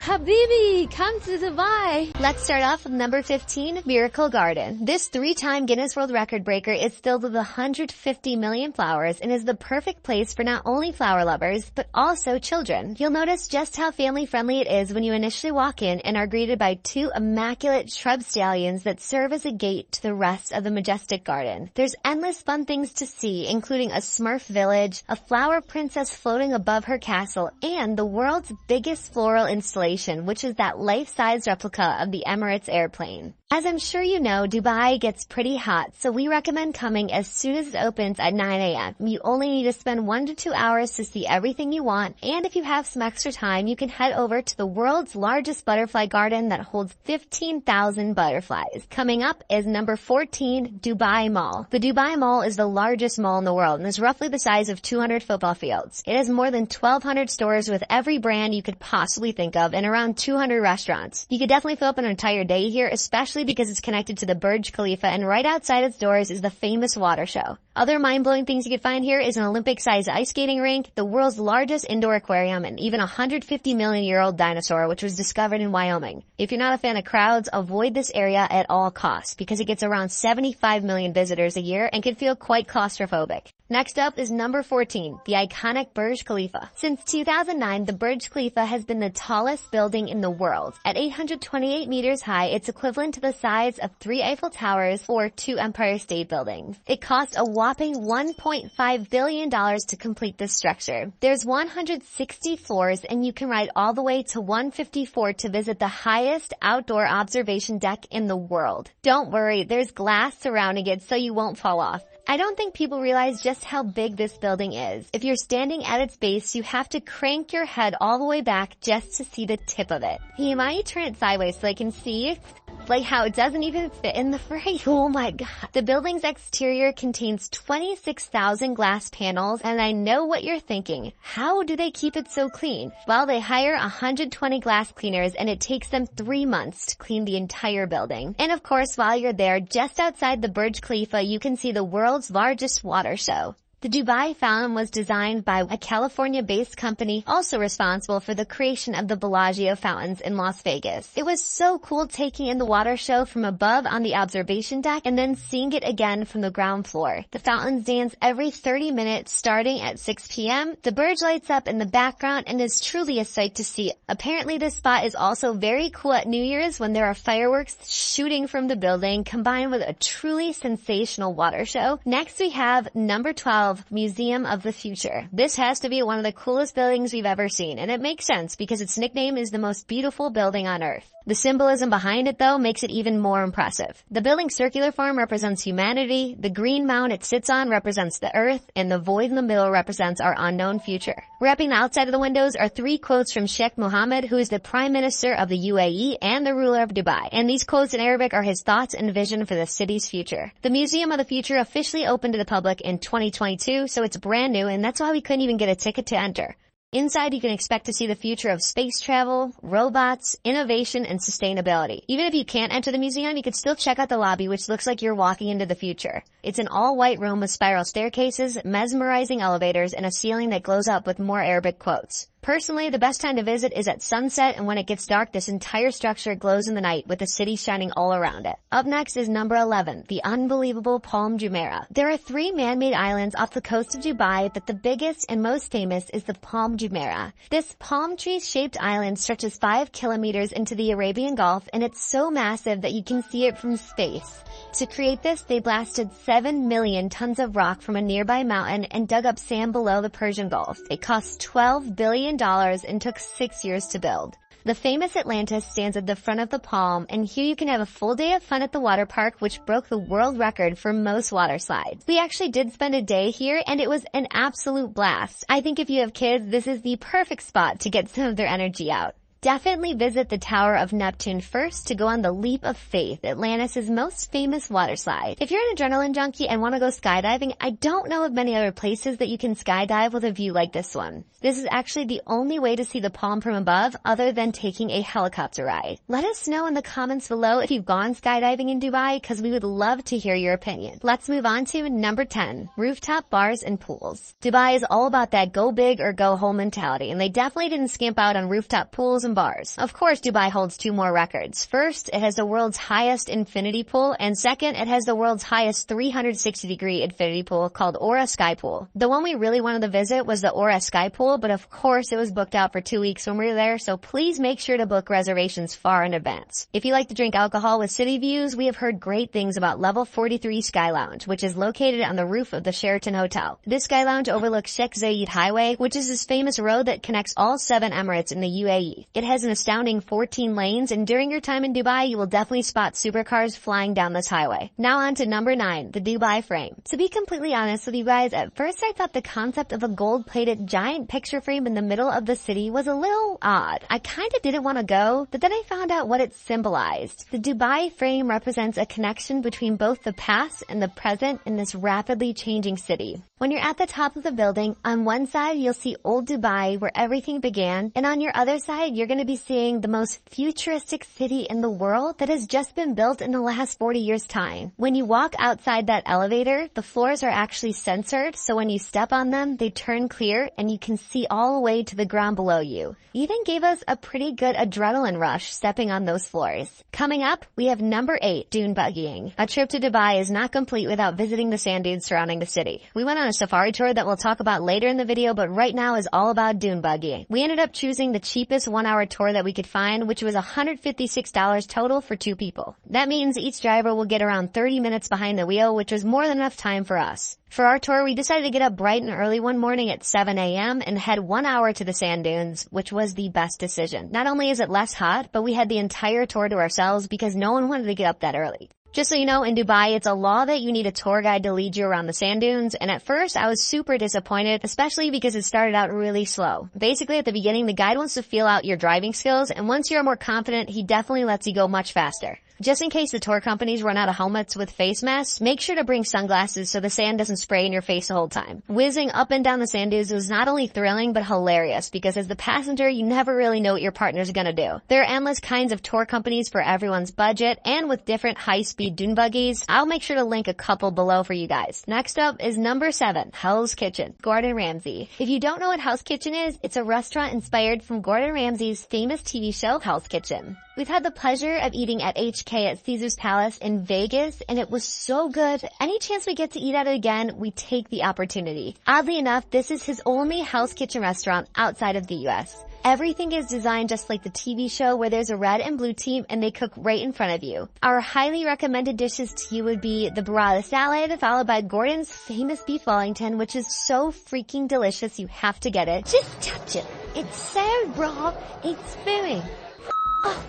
Habibi, come to Dubai! Let's start off with number 15, Miracle Garden. This 3-time Guinness World Record breaker is filled with 150 million flowers and is the perfect place for not only flower lovers, but also children. You'll notice just how family-friendly it is when you initially walk in and are greeted by 2 immaculate shrub stallions that serve as a gate to the rest of the majestic garden. There's endless fun things to see, including a Smurf village, a flower princess floating above her castle, and the world's biggest floral installation, which is that life-size replica of the Emirates airplane. As I'm sure you know, Dubai gets pretty hot, so we recommend coming as soon as it opens at 9 a.m. You only need to spend 1 to 2 hours to see everything you want, and if you have some extra time, you can head over to the world's largest butterfly garden that holds 15,000 butterflies. Coming up is number 14, Dubai Mall. The Dubai Mall is the largest mall in the world and is roughly the size of 200 football fields. It has more than 1,200 stores with every brand you could possibly think of and around 200 restaurants. You could definitely fill up an entire day here, especially because it's connected to the Burj Khalifa, and right outside its doors is the famous water show. Other mind-blowing things you could find here is an Olympic-sized ice skating rink, the world's largest indoor aquarium, and even a 150-million-year-old dinosaur, which was discovered in Wyoming. If you're not a fan of crowds, avoid this area at all costs, because it gets around 75 million visitors a year and can feel quite claustrophobic. Next up is number 14, the iconic Burj Khalifa. Since 2009, the Burj Khalifa has been the tallest building in the world. At 828 meters high, it's equivalent to the size of 3 Eiffel Towers or 2 Empire State Buildings. It cost a whopping $1.5 billion to complete this structure. There's 160 floors, and you can ride all the way to 154 to visit the highest outdoor observation deck in the world. Don't worry, there's glass surrounding it so you won't fall off. I don't think people realize just how big this building is. If you're standing at its base, you have to crank your head all the way back just to see the tip of it. Hey, might you turn it sideways so I can see? Like how it doesn't even fit in the frame. Oh my god. The building's exterior contains 26,000 glass panels, and I know what you're thinking. How do they keep it so clean? Well, they hire 120 glass cleaners, and it takes them 3 months to clean the entire building. And of course, while you're there, just outside the Burj Khalifa, you can see the world's largest water show. The Dubai Fountain was designed by a California-based company also responsible for the creation of the Bellagio fountains in Las Vegas. It was so cool taking in the water show from above on the observation deck and then seeing it again from the ground floor. The fountains dance every 30 minutes starting at 6 p.m. The Burj lights up in the background and is truly a sight to see. Apparently this spot is also very cool at New Year's when there are fireworks shooting from the building combined with a truly sensational water show. Next we have number 12, Museum of the Future. This has to be one of the coolest buildings we've ever seen, and it makes sense because its nickname is the most beautiful building on Earth. The symbolism behind it, though, makes it even more impressive. The building's circular form represents humanity, the green mound it sits on represents the Earth, and the void in the middle represents our unknown future. Wrapping the outside of the windows are 3 quotes from Sheikh Mohammed, who is the Prime Minister of the UAE and the ruler of Dubai. And these quotes in Arabic are his thoughts and vision for the city's future. The Museum of the Future officially opened to the public in 2022, so it's brand new, and that's why we couldn't even get a ticket to enter. Inside, you can expect to see the future of space travel, robots, innovation, and sustainability. Even if you can't enter the museum, you can still check out the lobby, which looks like you're walking into the future. It's an all-white room with spiral staircases, mesmerizing elevators, and a ceiling that glows up with more Arabic quotes. Personally, the best time to visit is at sunset, and when it gets dark, this entire structure glows in the night with the city shining all around it. Up next is number 11, the unbelievable Palm Jumeirah. There are 3 man-made islands off the coast of Dubai, but the biggest and most famous is the Palm Jumeirah. This palm tree-shaped island stretches 5 kilometers into the Arabian Gulf, and it's so massive that you can see it from space. To create this, they blasted 7 million tons of rock from a nearby mountain and dug up sand below the Persian Gulf. It cost $12 billion and took 6 years to build. The famous Atlantis stands at the front of the palm, and here you can have a full day of fun at the water park, which broke the world record for most water slides. We actually did spend a day here, and it was an absolute blast. I think if you have kids, this is the perfect spot to get some of their energy out. Definitely visit the Tower of Neptune first to go on the Leap of Faith, Atlantis' most famous water slide. If you're an adrenaline junkie and want to go skydiving, I don't know of many other places that you can skydive with a view like this one. This is actually the only way to see the palm from above other than taking a helicopter ride. Let us know in the comments below if you've gone skydiving in Dubai, because we would love to hear your opinion. Let's move on to number 10, rooftop bars and pools. Dubai is all about that go big or go home mentality, and they definitely didn't skimp out on rooftop pools and bars. Of course, Dubai holds 2 more records. First, it has the world's highest infinity pool, and second, it has the world's highest 360-degree infinity pool called Aura Sky Pool. The one we really wanted to visit was the Aura Sky Pool, but of course it was booked out for 2 weeks when we were there, so please make sure to book reservations far in advance. If you like to drink alcohol with city views, we have heard great things about Level 43 Sky Lounge, which is located on the roof of the Sheraton Hotel. This Sky Lounge overlooks Sheikh Zayed Highway, which is this famous road that connects all 7 Emirates in the UAE. It has an astounding 14 lanes, and during your time in Dubai, you will definitely spot supercars flying down this highway. Now on to number 9, the Dubai frame. To be completely honest with you guys, at first I thought the concept of a gold-plated giant picture frame in the middle of the city was a little odd. I kinda didn't want to go, but then I found out what it symbolized. The Dubai frame represents a connection between both the past and the present in this rapidly changing city. When you're at the top of the building, on one side you'll see old Dubai where everything began, and on your other side you're going to be seeing the most futuristic city in the world that has just been built in the last 40 years' time. When you walk outside that elevator, the floors are actually censored, so when you step on them, they turn clear and you can see all the way to the ground below you. Even gave us a pretty good adrenaline rush stepping on those floors. Coming up, we have number 8, dune buggying. A trip to Dubai is not complete without visiting the sand dunes surrounding the city. We went on a safari tour that we'll talk about later in the video, but right now is all about dune buggying. We ended up choosing the cheapest 1-hour tour that we could find, which was $156 total for 2 people. That means each driver will get around 30 minutes behind the wheel, which was more than enough time for us. For our tour, we decided to get up bright and early one morning at 7 a.m. and head 1 hour to the sand dunes, which was the best decision. Not only is it less hot, but we had the entire tour to ourselves because no one wanted to get up that early. Just so you know, in Dubai, it's a law that you need a tour guide to lead you around the sand dunes, and at first I was super disappointed, especially because it started out really slow. Basically, at the beginning, the guide wants to feel out your driving skills, and once you're more confident, he definitely lets you go much faster. Just in case the tour companies run out of helmets with face masks, make sure to bring sunglasses so the sand doesn't spray in your face the whole time. Whizzing up and down the sand dunes was not only thrilling but hilarious because as the passenger, you never really know what your partner's gonna do. There are endless kinds of tour companies for everyone's budget, and with different high-speed dune buggies, I'll make sure to link a couple below for you guys. Next up is number 7, Hell's Kitchen, Gordon Ramsay. If you don't know what Hell's Kitchen is, it's a restaurant inspired from Gordon Ramsay's famous TV show, Hell's Kitchen. We've had the pleasure of eating at HK at Caesar's Palace in Vegas, and it was so good. Any chance we get to eat at it again, we take the opportunity. Oddly enough, this is his only Hell's Kitchen restaurant outside of the US. Everything is designed just like the TV show where there's a red and blue team and they cook right in front of you. Our highly recommended dishes to you would be the burrata salad, followed by Gordon's famous beef Wellington, which is so freaking delicious you have to get it. Just touch it. It's so raw, it's spooing.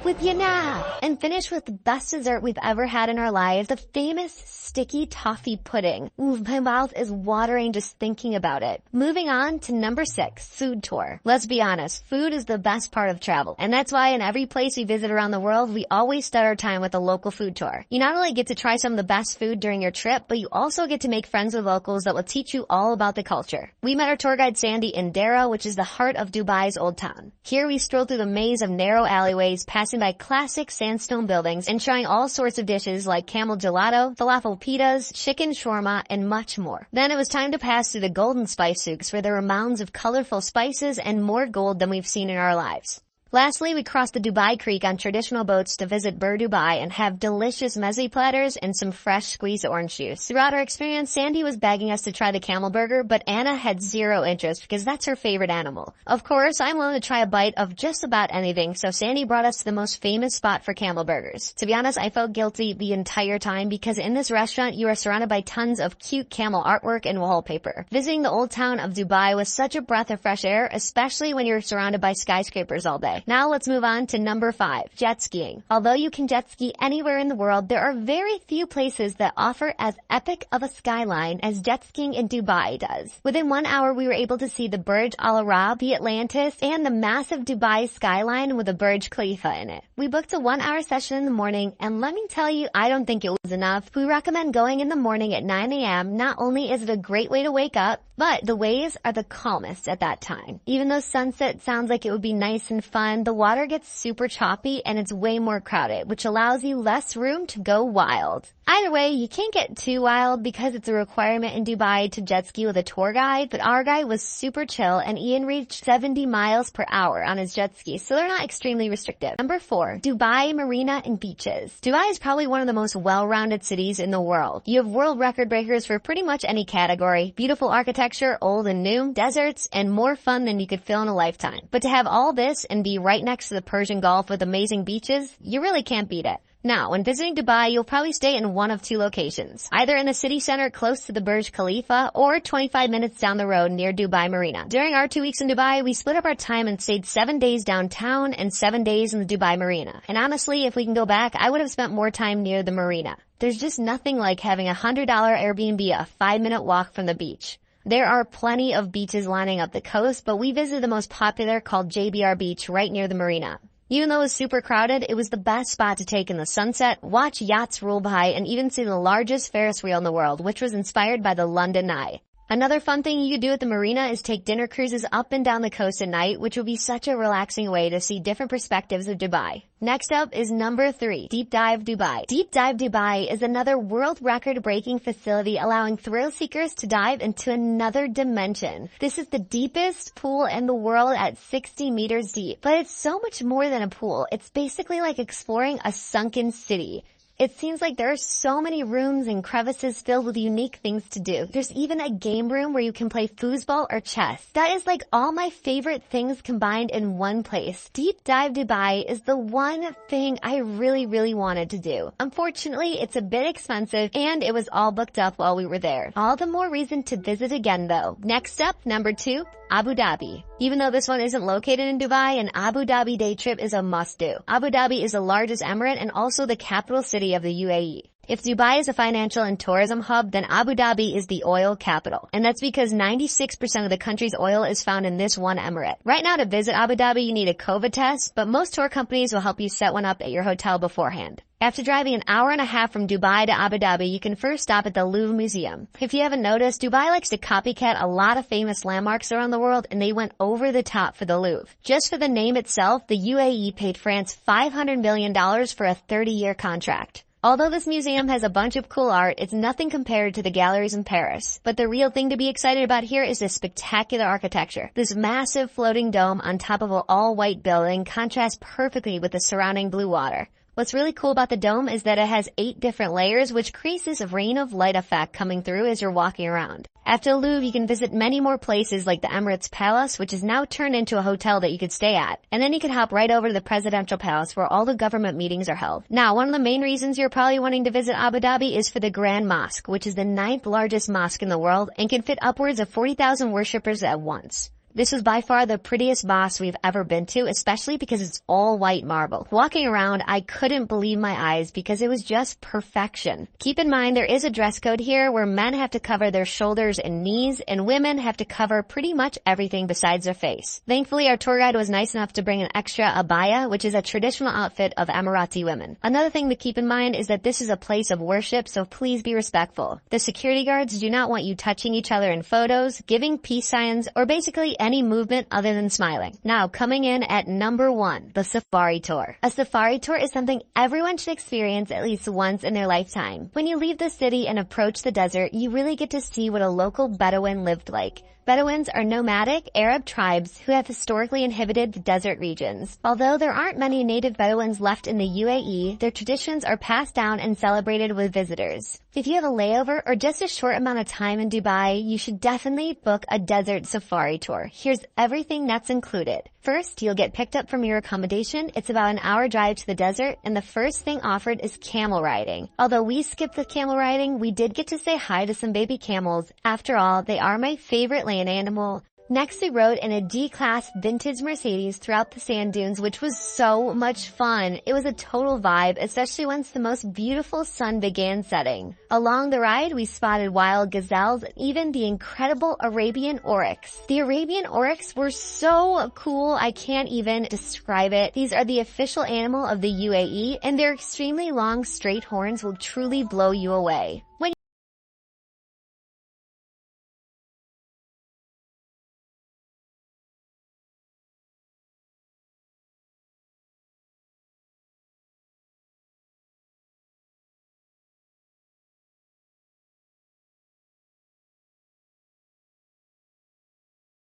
With you now. And finish with the best dessert we've ever had in our lives, the famous sticky toffee pudding. Ooh, my mouth is watering just thinking about it. Moving on to number 6, food tour. Let's be honest, food is the best part of travel. And that's why in every place we visit around the world, we always start our time with a local food tour. You not only get to try some of the best food during your trip, but you also get to make friends with locals that will teach you all about the culture. We met our tour guide Sandy in Dera, which is the heart of Dubai's Old Town. Here we strolled through the maze of narrow alleyways, passing by classic sandstone buildings and trying all sorts of dishes like camel gelato, falafel pitas, chicken shawarma, and much more. Then it was time to pass through the golden spice souks where there were mounds of colorful spices and more gold than we've seen in our lives. Lastly, we crossed the Dubai Creek on traditional boats to visit Burj Dubai and have delicious meze platters and some fresh squeezed orange juice. Throughout our experience, Sandy was begging us to try the camel burger, but Anna had zero interest because that's her favorite animal. Of course, I'm willing to try a bite of just about anything, so Sandy brought us to the most famous spot for camel burgers. To be honest, I felt guilty the entire time because in this restaurant, you are surrounded by tons of cute camel artwork and wallpaper. Visiting the old town of Dubai was such a breath of fresh air, especially when you're surrounded by skyscrapers all day. Now let's move on to number 5, jet skiing. Although you can jet ski anywhere in the world, there are very few places that offer as epic of a skyline as jet skiing in Dubai does. Within 1 hour, we were able to see the Burj Al Arab, the Atlantis, and the massive Dubai skyline with the Burj Khalifa in it. We booked a 1-hour session in the morning, and let me tell you, I don't think it was enough, we recommend going in the morning at 9 a.m. Not only is it a great way to wake up, but the waves are the calmest at that time. Even though sunset sounds like it would be nice and fun, the water gets super choppy and it's way more crowded, which allows you less room to go wild. Either way, you can't get too wild because it's a requirement in Dubai to jet ski with a tour guide, but our guy was super chill and Ian reached 70 miles per hour on his jet ski, so they're not extremely restrictive. Number 4, Dubai Marina and beaches. Dubai is probably one of the most well-rounded cities in the world. You have world record breakers for pretty much any category, beautiful architecture, old and new, deserts, and more fun than you could feel in a lifetime. But to have all this and be right next to the Persian Gulf with amazing beaches, you really can't beat it. Now, when visiting Dubai, you'll probably stay in one of two locations, either in the city center close to the Burj Khalifa or 25 minutes down the road near Dubai Marina. During our 2 weeks in Dubai, we split up our time and stayed 7 days downtown and 7 days in the Dubai Marina. And honestly, if we can go back, I would have spent more time near the marina. There's just nothing like having a $100 Airbnb a 5-minute walk from the beach. There are plenty of beaches lining up the coast, but we visited the most popular called JBR Beach right near the marina. Even though it was super crowded, it was the best spot to take in the sunset, watch yachts roll by, and even see the largest Ferris wheel in the world, which was inspired by the London Eye. Another fun thing you could do at the marina is take dinner cruises up and down the coast at night, which will be such a relaxing way to see different perspectives of Dubai. Next up is number 3, Deep Dive Dubai. Deep Dive Dubai is another world record-breaking facility allowing thrill seekers to dive into another dimension. This is the deepest pool in the world at 60 meters deep, but it's so much more than a pool. It's basically like exploring a sunken city. It seems like there are so many rooms and crevices filled with unique things to do. There's even a game room where you can play foosball or chess. That is like all my favorite things combined in one place. Deep Dive Dubai is the one thing I really wanted to do. Unfortunately, it's a bit expensive and it was all booked up while we were there. All the more reason to visit again though. Next up, number 2, Abu Dhabi. Even though this one isn't located in Dubai, an Abu Dhabi day trip is a must-do. Abu Dhabi is the largest emirate and also the capital city of the UAE. If Dubai is a financial and tourism hub, then Abu Dhabi is the oil capital. And that's because 96% of the country's oil is found in this one emirate. Right now, to visit Abu Dhabi, you need a COVID test, but most tour companies will help you set one up at your hotel beforehand. After driving an hour and a half from Dubai to Abu Dhabi, you can first stop at the Louvre Museum. If you haven't noticed, Dubai likes to copycat a lot of famous landmarks around the world, and they went over the top for the Louvre. Just for the name itself, the UAE paid France $500 million for a 30-year contract. Although this museum has a bunch of cool art, it's nothing compared to the galleries in Paris. But the real thing to be excited about here is the spectacular architecture. This massive floating dome on top of an all-white building contrasts perfectly with the surrounding blue water. What's really cool about the dome is that it has 8 different layers, which creates this rain of light effect coming through as you're walking around. After the Louvre, you can visit many more places like the Emirates Palace, which is now turned into a hotel that you could stay at. And then you can hop right over to the Presidential Palace where all the government meetings are held. Now, one of the main reasons you're probably wanting to visit Abu Dhabi is for the Grand Mosque, which is the 9th largest mosque in the world and can fit upwards of 40,000 worshippers at once. This was by far the prettiest mosque we've ever been to, especially because it's all white marble. Walking around, I couldn't believe my eyes because it was just perfection. Keep in mind there is a dress code here where men have to cover their shoulders and knees and women have to cover pretty much everything besides their face. Thankfully, our tour guide was nice enough to bring an extra abaya, which is a traditional outfit of Emirati women. Another thing to keep in mind is that this is a place of worship, so please be respectful. The security guards do not want you touching each other in photos, giving peace signs, or basically any movement other than smiling. Now, coming in at number 1, the safari tour. A safari tour is something everyone should experience at least once in their lifetime. When you leave the city and approach the desert, you really get to see what a local Bedouin lived like. Bedouins are nomadic Arab tribes who have historically inhabited the desert regions. Although there aren't many native Bedouins left in the UAE, their traditions are passed down and celebrated with visitors. If you have a layover or just a short amount of time in Dubai, you should definitely book a desert safari tour. Here's everything that's included. First, you'll get picked up from your accommodation. It's about an hour drive to the desert, and the first thing offered is camel riding. Although we skipped the camel riding, we did get to say hi to some baby camels. After all, they are my favorite land animal. Next, we rode in a D-Class vintage Mercedes throughout the sand dunes, which was so much fun. It was a total vibe, especially once the most beautiful sun began setting. Along the ride, we spotted wild gazelles and even the incredible Arabian oryx. The Arabian oryx were so cool, I can't even describe it. These are the official animal of the UAE, and their extremely long straight horns will truly blow you away. When